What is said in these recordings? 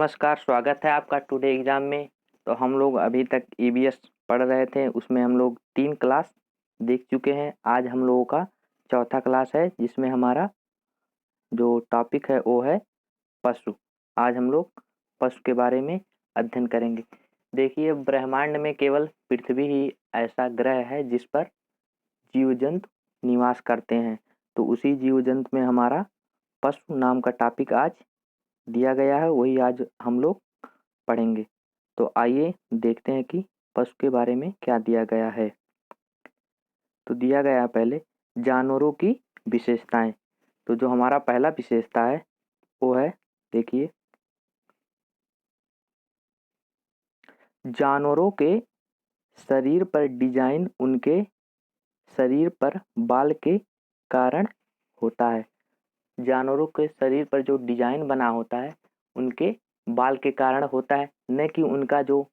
नमस्कार, स्वागत है आपका टुडे एग्ज़ाम में। तो हम लोग अभी तक ईवीएस पढ़ रहे थे, उसमें हम लोग 3 क्लास देख चुके हैं। आज हम लोगों का चौथा क्लास है, जिसमें हमारा जो टॉपिक है वो है पशु। आज हम लोग पशु के बारे में अध्ययन करेंगे। देखिए, ब्रह्मांड में केवल पृथ्वी ही ऐसा ग्रह है जिस पर जीव-जंतु निवास करते हैं। तो उसी जीव-जंतु में हमारा पशु नाम का टॉपिक आज दिया गया है, वही आज हम लोग पढ़ेंगे। तो आइए देखते हैं कि पशु के बारे में क्या दिया गया है। तो दिया गया है पहले जानवरों की विशेषताएं। तो जो हमारा पहला विशेषता है वो है, देखिए, जानवरों के शरीर पर डिजाइन उनके शरीर पर बाल के कारण होता है। जानवरों के शरीर पर जो डिजाइन बना होता है उनके बाल के कारण होता है, न कि उनका जो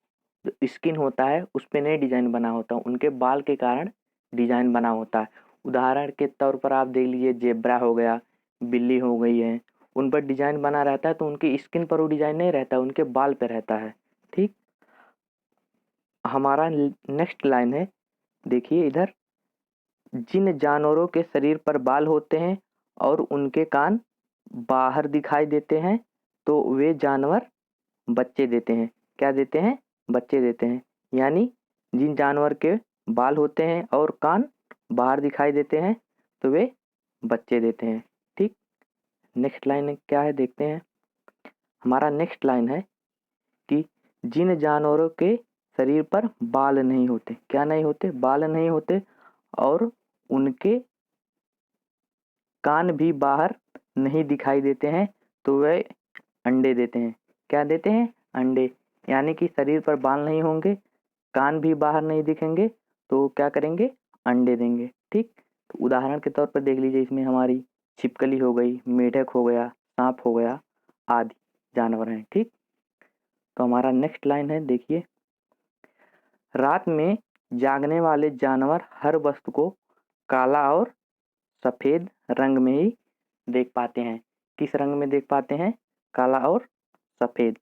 स्किन होता है उस पे नहीं डिजाइन बना होता, उनके बाल के कारण डिजाइन बना होता है। उदाहरण के तौर पर आप देख लीजिए, जेब्रा हो गया, बिल्ली हो गई है, उन पर डिजाइन बना रहता है तो उनकी स्किन पर वो डिजाइन नहीं रहता, उनके बाल पे रहता है। ठीक, हमारा नेक्स्ट लाइन है, देखिए इधर, जिन जानवरों के शरीर पर बाल होते हैं और उनके कान बाहर दिखाई देते हैं तो वे जानवर बच्चे देते हैं। क्या देते हैं? बच्चे देते हैं। यानी जिन जानवर के बाल होते हैं और कान बाहर दिखाई देते हैं तो वे बच्चे देते हैं। ठीक, नेक्स्ट लाइन क्या है देखते हैं। हमारा नेक्स्ट लाइन है कि जिन जानवरों के शरीर पर बाल नहीं होते, क्या नहीं होते? बाल नहीं होते, और उनके कान भी बाहर नहीं दिखाई देते हैं तो वे अंडे देते हैं। क्या देते हैं? अंडे। यानी कि शरीर पर बाल नहीं होंगे, कान भी बाहर नहीं दिखेंगे, तो क्या करेंगे? अंडे देंगे। ठीक, तो उदाहरण के तौर पर देख लीजिए, इसमें हमारी छिपकली हो गई, मेढक हो गया, सांप हो गया, आदि जानवर हैं। ठीक, तो हमारा नेक्स्ट लाइन है, देखिए, रात में जागने वाले जानवर हर वस्तु को काला और सफेद रंग में ही देख पाते हैं। किस रंग में देख पाते हैं? काला और सफेद।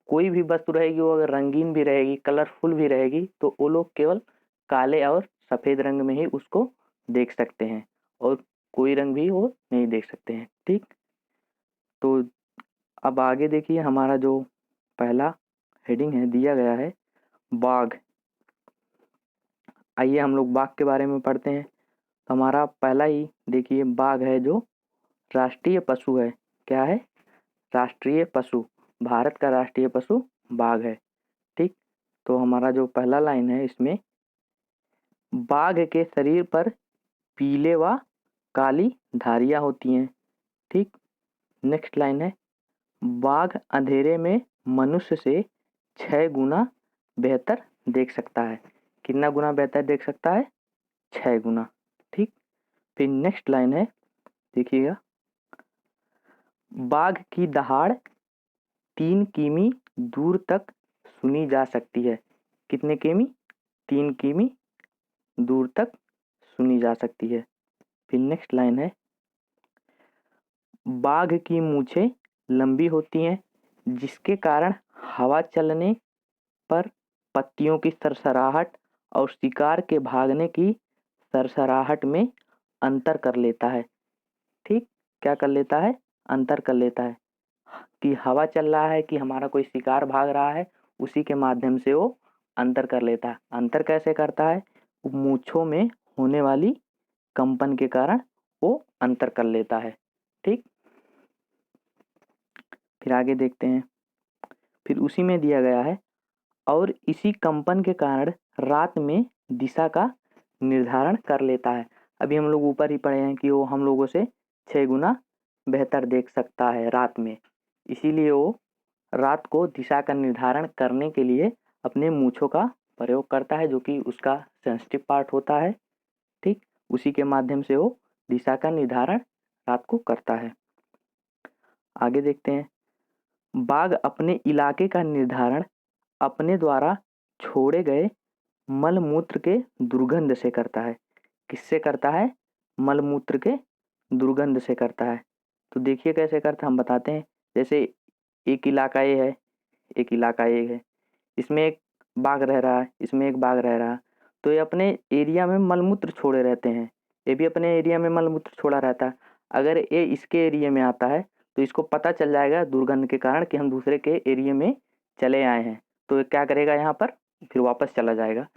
कोई भी वस्तु रहेगी वो अगर रंगीन भी रहेगी, कलरफुल भी रहेगी, तो वो लोग केवल काले और सफेद रंग में ही उसको देख सकते हैं, और कोई रंग भी वो नहीं देख सकते हैं। ठीक, तो अब आगे देखिए, हमारा जो पहला हेडिंग है दिया गया है बाघ। आइए हम लोग बाघ के बारे में पढ़ते हैं। तो हमारा पहला ही देखिए, बाघ है जो राष्ट्रीय पशु है। क्या है? राष्ट्रीय पशु। भारत का राष्ट्रीय पशु बाघ है। ठीक, तो हमारा जो पहला लाइन है इसमें, बाघ के शरीर पर पीले व काली धारियां होती हैं। ठीक, नेक्स्ट लाइन है, बाघ अंधेरे में मनुष्य से 6 गुना बेहतर देख सकता है। कितना गुना बेहतर देख सकता है? 6 गुना। ठीक, फिर नेक्स्ट लाइन है, देखिएगा, बाघ की दहाड़ 3 किमी दूर तक सुनी जा सकती है। कितने किमी? 3 किमी दूर तक सुनी जा सकती है। फिर नेक्स्ट लाइन है, बाघ की मूछें लंबी होती हैं जिसके कारण हवा चलने पर पत्तियों की सरसराहट और शिकार के भागने की सरसराहट में अंतर कर लेता है। ठीक, क्या कर लेता है? अंतर कर लेता है कि हवा चल रहा है कि हमारा कोई शिकार भाग रहा है, उसी के माध्यम से वो अंतर कर लेता है। अंतर कैसे करता है? मूंछों में होने वाली कंपन के कारण वो अंतर कर लेता है। ठीक, फिर आगे देखते हैं। फिर उसी में दिया गया है, और इसी कंपन के कारण रात में दिशा का निर्धारण कर लेता है। अभी हम लोग ऊपर ही पढ़े हैं कि वो हम लोगों से 6 गुना बेहतर देख सकता है रात में, इसीलिए वो रात को दिशा का निर्धारण करने के लिए अपने मूंछों का प्रयोग करता है, जो कि उसका सेंसिटिव पार्ट होता है। ठीक, उसी के माध्यम से वो दिशा का निर्धारण रात को करता है। आगे देखते हैं, बाघ अपने इलाके का निर्धारण अपने द्वारा छोड़े गए मलमूत्र के दुर्गंध से करता है। किससे करता है? मलमूत्र के दुर्गंध से करता है। तो देखिए कैसे करता है, हम बताते हैं। जैसे एक इलाका ए है, एक इलाका ए है, इसमें एक बाघ रह रहा है, इसमें एक बाघ रह रहा है, तो ये अपने एरिया में मलमूत्र छोड़े रहते हैं, ये भी अपने एरिया में मलमूत्र छोड़ा रहता है। अगर ये इसके एरिया में आता है तो इसको पता चल जाएगा दुर्गंध के कारण कि हम दूसरे के एरिया में चले आए हैं, तो ये क्या करेगा यहाँ पर, फिर वापस चला जाएगा।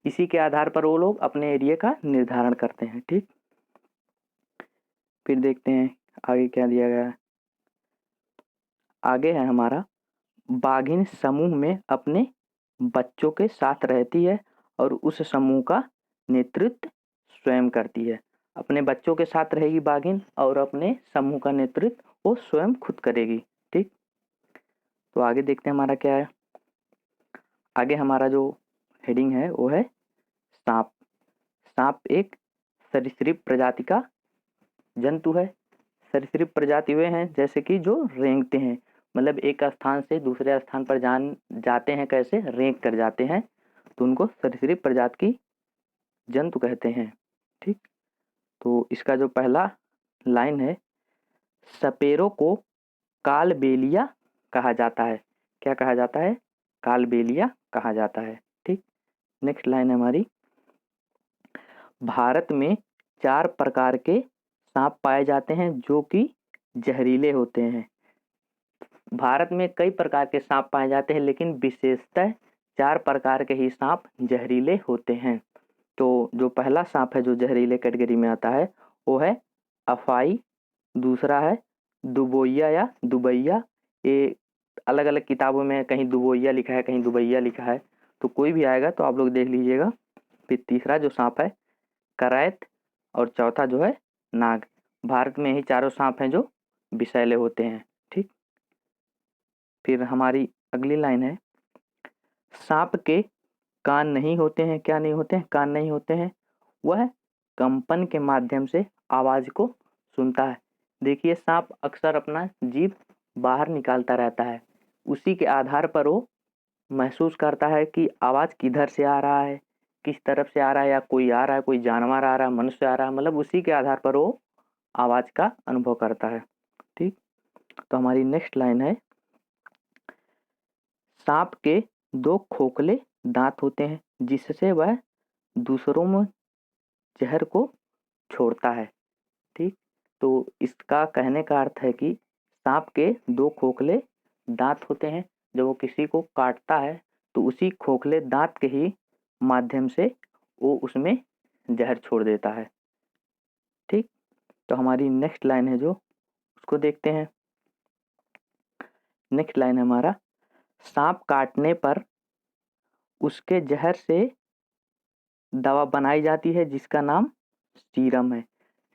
इसी के आधार पर वो लोग अपने एरिया का निर्धारण करते हैं। ठीक, फिर देखते हैं आगे क्या दिया गया है। आगे है हमारा, बाघिन समूह में अपने बच्चों के साथ रहती है और उस समूह का नेतृत्व स्वयं करती है। अपने बच्चों के साथ रहेगी बाघिन और अपने समूह का नेतृत्व वो स्वयं खुद करेगी। ठीक, तो आगे देखते हैं हमारा क्या है। आगे हमारा जो हेडिंग है वो है सांप। सांप एक सरीसृप प्रजाति का जंतु है। सरीसृप प्रजाति वे हैं जैसे कि जो रेंगते हैं, मतलब एक स्थान से दूसरे स्थान पर जाते हैं, कैसे रेंग कर जाते हैं, तो उनको सरीसृप प्रजाति की जंतु कहते हैं। ठीक, तो इसका जो पहला लाइन है, सपेरों को कालबेलिया कहा जाता है। क्या कहा जाता है? कालबेलिया कहा जाता है। ठीक, नेक्स्ट लाइन है हमारी, भारत में 4 प्रकार के सांप पाए जाते हैं जो कि जहरीले होते हैं। भारत में कई प्रकार के सांप पाए जाते हैं लेकिन विशेषतः 4 प्रकार के ही सांप जहरीले होते हैं। तो जो पहला सांप है जो जहरीले कैटेगरी में आता है वो है अफाई, दूसरा है दुबोइया या दुबैया, ये अलग अलग किताबों में कहीं दुबोइया लिखा है कहीं दुबैया लिखा है, तो कोई भी आएगा तो आप लोग देख लीजिएगा। फिर तीसरा जो सांप है करैत और चौथा जो है नाग। भारत में ही चारों सांप हैं जो विषैले होते हैं। ठीक, फिर हमारी अगली लाइन है, सांप के कान नहीं होते हैं। क्या नहीं होते हैं? कान नहीं होते हैं। वह कंपन के माध्यम से आवाज को सुनता है। देखिए सांप अक्सर अपना जीभ बाहर निकालता रहता है, उसी के आधार पर वो महसूस करता है कि आवाज किधर से आ रहा है, किस तरफ से आ रहा है, या कोई आ रहा है, कोई जानवर आ रहा है, मनुष्य आ रहा है, मतलब उसी के आधार पर वो आवाज का अनुभव करता है। ठीक, तो हमारी नेक्स्ट लाइन है, सांप के 2 खोखले दांत होते हैं जिससे वह दूसरों में जहर को छोड़ता है। ठीक, तो इसका कहने का अर्थ है कि सांप के 2 खोखले दांत होते हैं, जब वो किसी को काटता है तो उसी खोखले दांत के ही माध्यम से वो उसमें जहर छोड़ देता है। ठीक, तो हमारी नेक्स्ट लाइन है जो उसको देखते हैं। नेक्स्ट लाइन है हमारा, सांप काटने पर उसके जहर से दवा बनाई जाती है जिसका नाम सीरम है।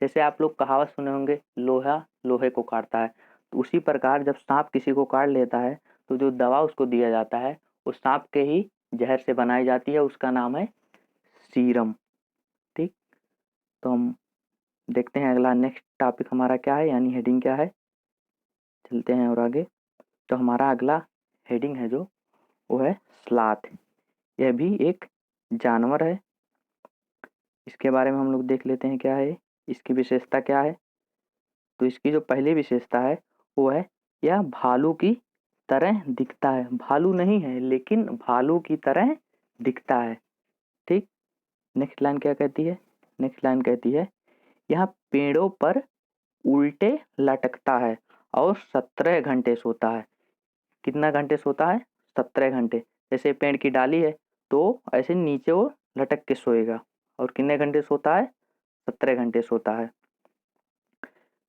जैसे आप लोग कहावत सुने होंगे, लोहा लोहे को काटता है, तो उसी प्रकार जब सांप किसी को काट लेता है तो जो दवा उसको दिया जाता है वो सांप के ही जहर से बनाई जाती है, उसका नाम है सीरम। ठीक, तो हम देखते हैं अगला नेक्स्ट टॉपिक हमारा क्या है, यानी हेडिंग क्या है, चलते हैं और आगे। तो हमारा अगला हेडिंग है जो वो है स्लॉथ। यह भी एक जानवर है, इसके बारे में हम लोग देख लेते हैं क्या है, इसकी विशेषता क्या है। तो इसकी जो पहली विशेषता है वो है यह भालू की तरह दिखता है। भालू नहीं है लेकिन भालू की तरह दिखता है। ठीक, नेक्स्ट लाइन क्या कहती है? नेक्स्ट लाइन कहती है यह पेड़ों पर उल्टे लटकता है और 17 घंटे सोता है। कितना घंटे सोता है? 17 घंटे। जैसे पेड़ की डाली है तो ऐसे नीचे वो लटक के सोएगा, और कितने घंटे सोता है? 17 घंटे सोता है।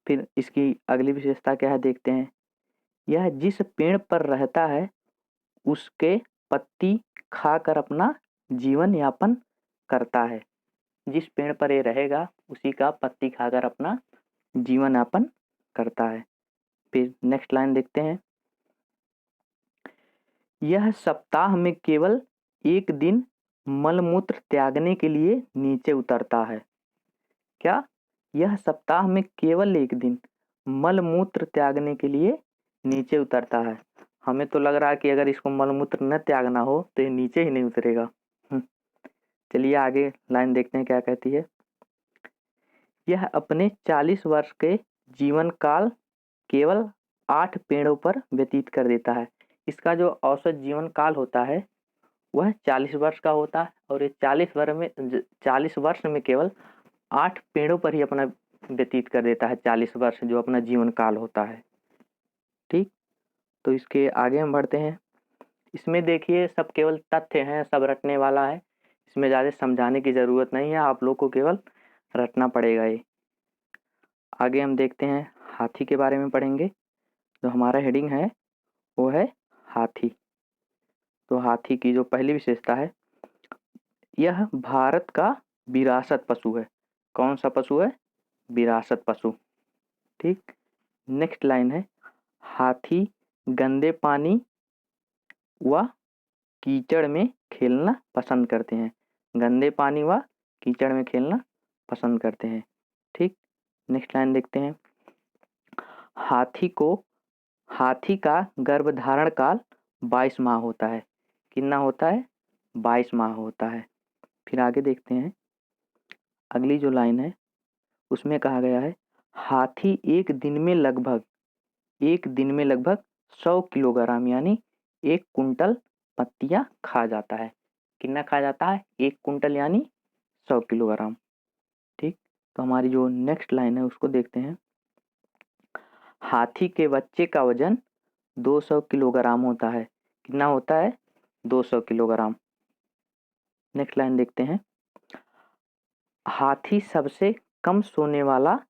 फिर इसकी अगली विशेषता क्या है देखते हैं, यह जिस पेड़ पर रहता है उसके पत्ती खाकर अपना जीवन यापन करता है। जिस पेड़ पर ये रहेगा उसी का पत्ती खाकर अपना जीवन यापन करता है। फिर नेक्स्ट लाइन देखते हैं, यह सप्ताह में केवल एक दिन मलमूत्र त्यागने के लिए नीचे उतरता है। क्या? यह सप्ताह में केवल एक दिन मलमूत्र त्यागने के लिए नीचे उतरता है। हमें तो लग रहा है कि अगर इसको मलमूत्र न त्यागना हो तो ये नीचे ही नहीं उतरेगा। चलिए आगे लाइन देखते हैं क्या कहती है, यह अपने 40 वर्ष के जीवन काल केवल 8 पेड़ों पर व्यतीत कर देता है। इसका जो औसत जीवन काल होता है वह 40 वर्ष का होता है और ये 40 वर्ष में केवल 8 पेड़ों पर ही अपना व्यतीत कर देता है, 40 वर्ष जो अपना जीवन काल होता है। ठीक, तो इसके आगे हम बढ़ते हैं। इसमें देखिए सब केवल तथ्य हैं, सब रटने वाला है, इसमें ज़्यादा समझाने की ज़रूरत नहीं है, आप लोग को केवल रटना पड़ेगा ये। आगे हम देखते हैं, हाथी के बारे में पढ़ेंगे। जो हमारा हेडिंग है वो है हाथी। तो हाथी की जो पहली विशेषता है, यह भारत का विरासत पशु है। कौन सा पशु है? विरासत पशु। ठीक, नेक्स्ट लाइन है, हाथी गंदे पानी व कीचड़ में खेलना पसंद करते हैं। गंदे पानी व कीचड़ में खेलना पसंद करते हैं। ठीक, नेक्स्ट लाइन देखते हैं, हाथी का गर्भधारण काल 22 माह होता है। कितना होता है? 22 माह होता है। फिर आगे देखते हैं, अगली जो लाइन है उसमें कहा गया है, हाथी एक दिन में लगभग 100 किलोग्राम यानी 1 कुंटल पत्तियां खा जाता है। कितना खा जाता है? 1 कुंटल यानी 100 किलोग्राम। ठीक, तो हमारी जो नेक्स्ट लाइन है उसको देखते हैं, हाथी के बच्चे का वजन 200 किलोग्राम होता है। कितना होता है? 200 किलोग्राम। नेक्स्ट लाइन देखते हैं, हाथी सबसे कम सोने वाला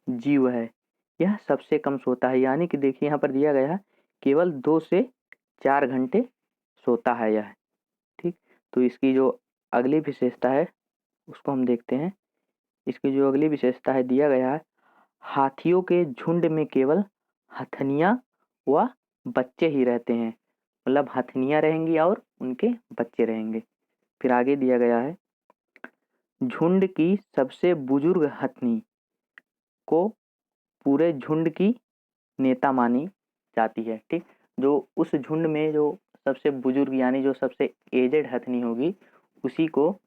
जीव है। यह सबसे कम सोता है, यानी कि देखिए यहाँ पर दिया गया है केवल 2 से 4 घंटे सोता है यह। ठीक, तो इसकी जो अगली विशेषता है उसको हम देखते हैं। इसकी जो अगली विशेषता है दिया गया है, हाथियों के झुंड में केवल हथनियाँ व बच्चे ही रहते हैं। मतलब हथनियाँ रहेंगी और उनके बच्चे रहेंगे। फिर आगे दिया गया है, झुंड की सबसे बुजुर्ग हथनी को पूरे झुंड की नेता मानी जाती है। ठीक, जो उस झुंड में जो सबसे बुजुर्ग यानी जो सबसे एजेड हथनी होगी उसी को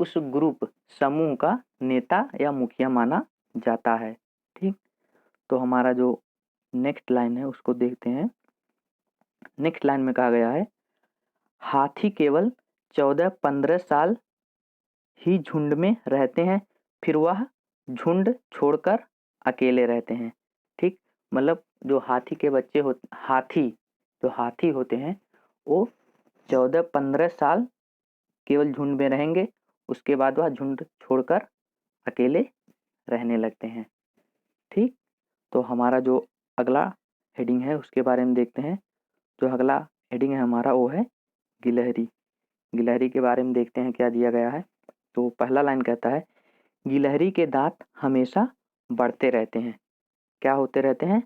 उस ग्रुप समूह का नेता या मुखिया माना जाता है। ठीक, तो हमारा जो नेक्स्ट लाइन है उसको देखते हैं। नेक्स्ट लाइन में कहा गया है, हाथी केवल 14-15 साल ही झुंड में रहते हैं, फिर वह झुंड छोड़कर अकेले रहते हैं। ठीक, मतलब जो हाथी के बच्चे हाथी होते हैं वो 14-15 साल केवल झुंड में रहेंगे, उसके बाद वह झुंड छोड़कर अकेले रहने लगते हैं। ठीक, तो हमारा जो अगला हेडिंग है उसके बारे में देखते हैं। जो अगला हेडिंग है हमारा वो है गिलहरी। गिलहरी के बारे में देखते हैं क्या दिया गया है। तो पहला लाइन कहता है, गिलहरी के दांत हमेशा बढ़ते रहते हैं। क्या होते रहते हैं?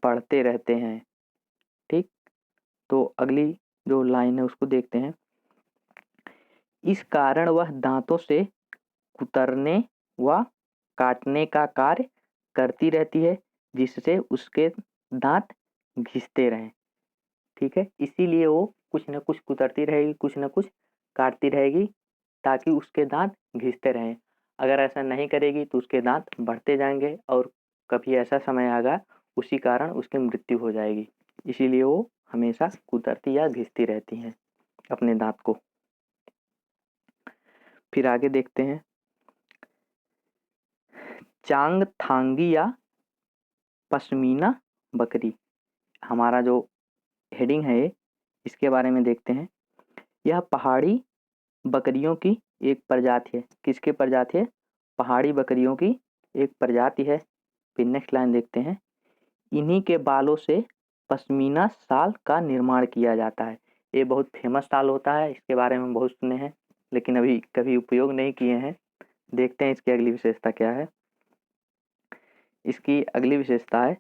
बढ़ते रहते हैं। ठीक, तो अगली जो लाइन है उसको देखते हैं, इस कारण वह दांतों से कुतरने व काटने का कार्य करती रहती है, जिससे उसके दांत घिसते रहें। ठीक है, इसीलिए वो कुछ न कुछ कुतरती रहेगी, कुछ न कुछ काटती रहेगी ताकि उसके दांत घिसते रहें। अगर ऐसा नहीं करेगी तो उसके दांत बढ़ते जाएंगे और कभी ऐसा समय आएगा उसी कारण उसकी मृत्यु हो जाएगी। इसीलिए वो हमेशा कुतरती या घिसती रहती हैं अपने दांत को। फिर आगे देखते हैं, चांगथांगी या पश्मीना बकरी। हमारा जो हेडिंग है इसके बारे में देखते हैं। यह पहाड़ी बकरियों की एक प्रजाति है। किसकी प्रजाति है? पहाड़ी बकरियों की एक प्रजाति है। फिर नेक्स्ट लाइन देखते हैं, इन्हीं के बालों से पश्मीना शाल का निर्माण किया जाता है। ये बहुत फेमस शाल होता है, इसके बारे में बहुत सुने हैं लेकिन अभी कभी उपयोग नहीं किए हैं। देखते हैं इसकी अगली विशेषता क्या है। इसकी अगली विशेषता है,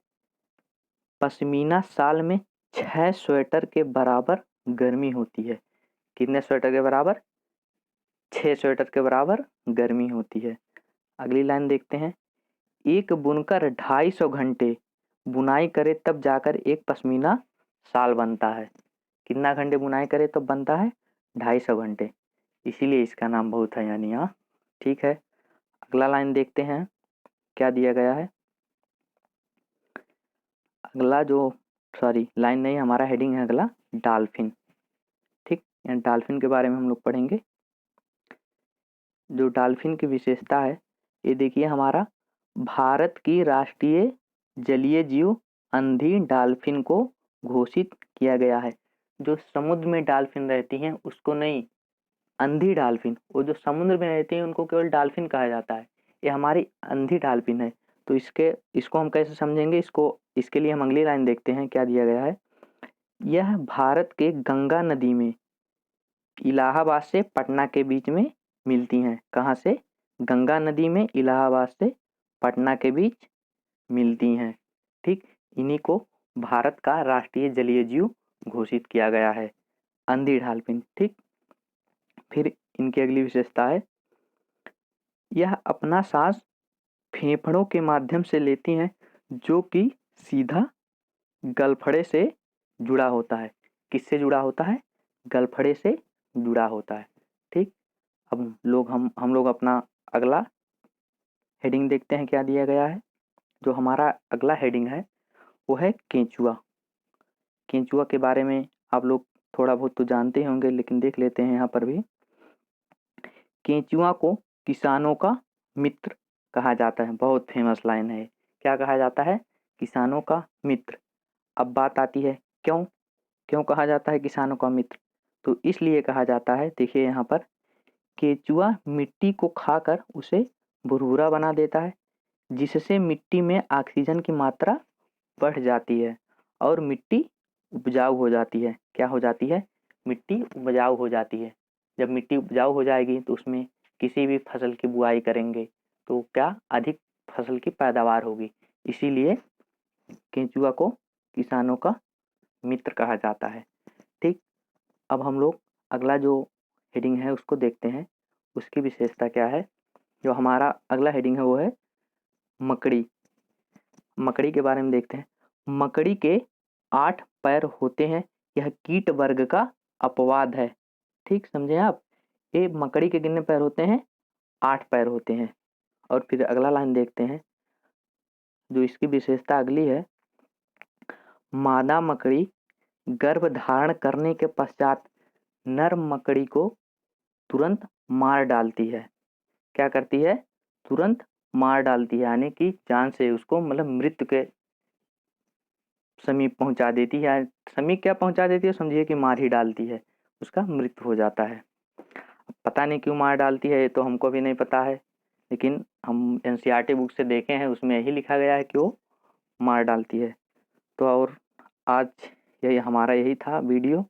पश्मीना शाल में 6 स्वेटर के बराबर गर्मी होती है। कितने स्वेटर के बराबर? 6 स्वेटर के बराबर गर्मी होती है। अगली लाइन देखते हैं, एक बुनकर 250 घंटे बुनाई करे तब जाकर एक पश्मीना शाल बनता है। कितना घंटे बुनाई करे तब बनता है? 250 घंटे, इसीलिए इसका नाम बहुत है यानी। हाँ, ठीक है। अगला लाइन देखते हैं क्या दिया गया है। अगला जो लाइन नहीं, हमारा हेडिंग है अगला डॉल्फिन। ठीक, डॉल्फिन के बारे में हम लोग पढ़ेंगे। जो डॉल्फिन की विशेषता है, ये देखिए, हमारा भारत की राष्ट्रीय जलीय जीव अंधी डॉल्फिन को घोषित किया गया है। जो समुद्र में डॉल्फिन रहती हैं उसको नहीं, अंधी डॉल्फिन, वो जो समुद्र में रहती हैं उनको केवल डॉल्फिन कहा जाता है। ये हमारी अंधी डॉल्फिन है। तो इसको हम कैसे समझेंगे, इसके लिए हम अगली लाइन देखते हैं क्या दिया गया है। यह भारत के गंगा नदी में इलाहाबाद से पटना के बीच में मिलती हैं। कहाँ से? गंगा नदी में इलाहाबाद से पटना के बीच मिलती हैं। ठीक, इन्हीं को भारत का राष्ट्रीय जलीय जीव घोषित किया गया है, अंधी डॉल्फिन। ठीक, फिर इनकी अगली विशेषता है, यह अपना सांस फेफड़ों के माध्यम से लेती हैं, जो कि सीधा गलफड़े से जुड़ा होता है। किससे जुड़ा होता है? गलफड़े से जुड़ा होता है। ठीक, अब हम लोग अपना अगला हेडिंग देखते हैं क्या दिया गया है। जो हमारा अगला हेडिंग है वो है केंचुआ। केंचुआ के बारे में आप लोग थोड़ा बहुत तो जानते होंगे, लेकिन देख लेते हैं यहाँ पर भी। केंचुआ को किसानों का मित्र कहा जाता है। बहुत फेमस लाइन है। क्या कहा जाता है? किसानों का मित्र। अब बात आती है क्यों क्यों कहा जाता है किसानों का मित्र? तो इसलिए कहा जाता है, देखिए यहाँ पर, केंचुआ मिट्टी को खाकर उसे भुरभुरा बना देता है, जिससे मिट्टी में ऑक्सीजन की मात्रा बढ़ जाती है और मिट्टी उपजाऊ हो जाती है। क्या हो जाती है? मिट्टी उपजाऊ हो जाती है। जब मिट्टी उपजाऊ हो जाएगी तो उसमें किसी भी फसल की बुआई करेंगे तो क्या अधिक फसल की पैदावार होगी। इसीलिए केंचुआ को किसानों का मित्र कहा जाता है। ठीक, अब हम लोग अगला जो हेडिंग है उसको देखते हैं, उसकी विशेषता क्या है। जो हमारा अगला हेडिंग है वो है मकड़ी। मकड़ी के बारे में देखते हैं। मकड़ी के 8 पैर होते हैं, यह कीट वर्ग का अपवाद है। ठीक, समझे आप? ये मकड़ी के कितने पैर होते हैं? 8 पैर होते हैं। और फिर अगला लाइन देखते हैं, जो इसकी विशेषता अगली है, मादा मकड़ी गर्भ धारण करने के पश्चात नर मकड़ी को तुरंत मार डालती है। क्या करती है? तुरंत मार डालती है, यानी कि जान से उसको, मतलब मृत्यु के समीप पहुंचा देती है। समीप क्या पहुंचा देती है, समझिए कि मार ही डालती है, उसका मृत्यु हो जाता है। पता नहीं क्यों मार डालती है, ये तो हमको भी नहीं पता है, लेकिन हम एनसीईआरटी बुक से देखे हैं, उसमें यही लिखा गया है कि वो मार डालती है। तो और आज हमारा यही था वीडियो।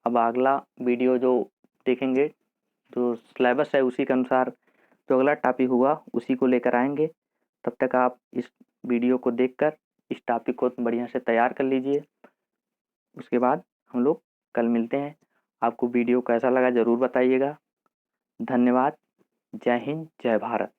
अब अगला वीडियो जो देखेंगे, जो सिलेबस है उसी के अनुसार जो अगला टॉपिक हुआ उसी को लेकर आएंगे। तब तक आप इस वीडियो को देखकर इस टॉपिक को बढ़िया से तैयार कर लीजिए। उसके बाद हम लोग कल मिलते हैं। आपको वीडियो कैसा लगा ज़रूर बताइएगा। धन्यवाद। जय हिंद, जय भारत।